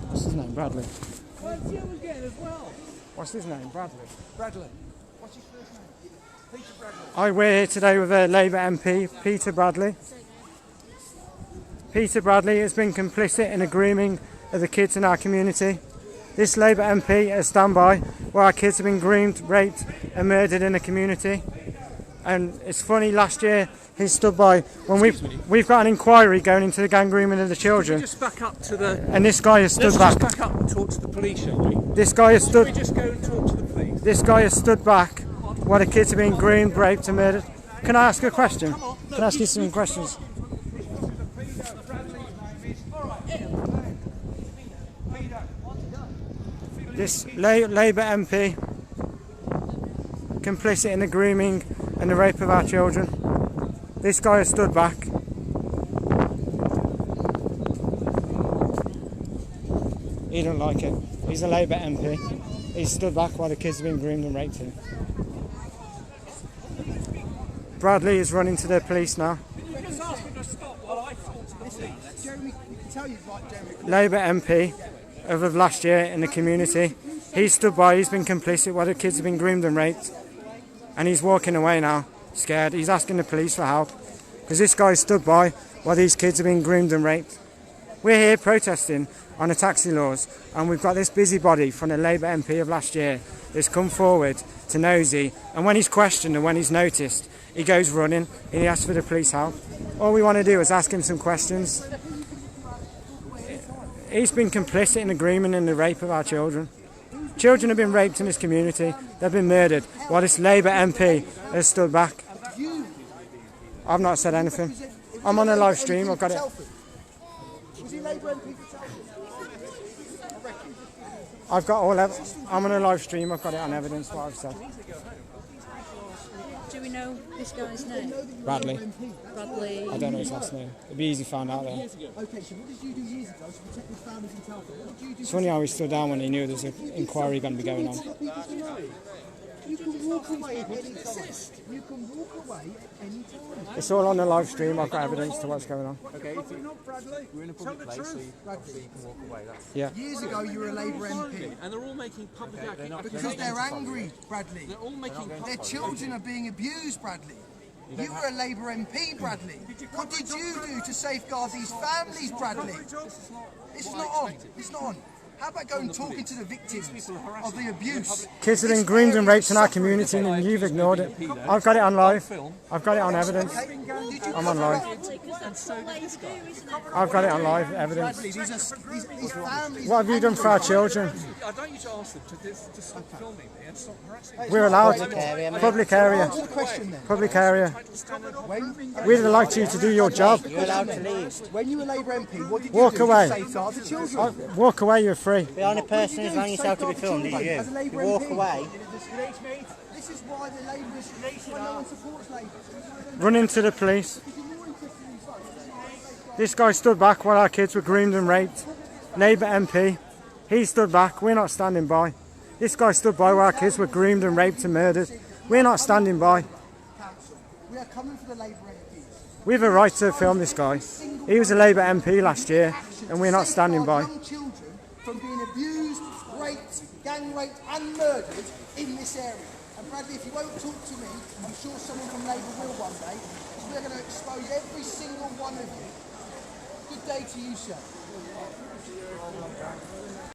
What's his name? Bradley. What's the other again as well? What's his name? Bradley. Bradley. What's his first name? Peter Bradley. We're here today with Labour MP, Peter Bradley. Peter Bradley has been complicit in the grooming of the kids in our community. This Labour MP has stand by where our kids have been groomed, raped and murdered in the community. And it's funny, last year he stood by when we've got an inquiry going into the gang grooming of the children. Just back up to the... And this guy has stood back. Let's just back up and talk to the police, shall we? This guy has stood... Should we just go and talk to the police? This guy has stood back while the kids have been groomed, raped and murdered. Can I ask a question? Can I ask you some questions? This Labour MP, complicit in the grooming and the rape of our children. This guy has stood back. He don't like it. He's a Labour MP. He's stood back while the kids have been groomed and raped here. Bradley is running to the police now. Labour MP of last year in the community. He's stood by, he's been complicit while the kids have been groomed and raped. And he's walking away now, scared. He's asking the police for help. Because this guy stood by while these kids have been groomed and raped. We're here protesting on the taxi laws. And we've got this busybody from the Labour MP of last year that's come forward to nosy. And when he's questioned and when he's noticed, he goes running and he asks for the police help. All we want to do is ask him some questions. He's been complicit in the grooming and the rape of our children. Children have been raped in this community. They've been murdered while this Labour MP has stood back. I've not said anything. I'm on a live stream. I've got it. I've got all evidence. I'm on a live stream. I've got it on evidence what I've said. Do we know this guy's name? Bradley. Bradley. I don't know his last name. It'd be easy to find out there. Okay, so what did you do years ago to protect the families in Telford? What did you do? It's funny how he stood down when he knew there was an inquiry going to be going on. You can walk away at any time. You can walk away at any time. It's all on the live stream. I've got evidence to what's going on. Okay, we're in a public place, so you can walk away. Yeah. Years ago, you were a Labour MP. And they're all making public Because they're angry, Bradley. They're all making Their children are being abused, Bradley. You were a Labour MP, Bradley. What did you do to safeguard these families, Bradley? It's not on. It's not on. How about going talking to the victims of the abuse? Kids have been groomed and raped in our community and you've ignored it. I've got it on live. I've got it on evidence. I'm on live. I've got it on live evidence. What have you done for our children? I don't need to ask them to stop filming me and stop harassing me. We're allowed. Public area. Public area. We'd like you to do your job. You're allowed to leave. When you were Labour MP, what did you Walk do away. to safeguard the children? Walk away, you're free. The only person who's allowing yourself to be filmed is you. You walk away. This is why the Labour, why no one supports Labour. Run into the police. This guy stood back while our kids were groomed and raped. Labour MP. He stood back. We're not standing by. This guy stood by while our kids were groomed and raped and murdered. We're not standing by. We are coming for the Labour MPs. We have a right to film this guy. He was a Labour MP last year and we're not standing by. Young children from being abused, raped, gang raped and murdered in this area. And Bradley, if you won't talk to me, I'm sure someone from Labour will one day, because we're going to expose every single one of you. Good day to you, sir.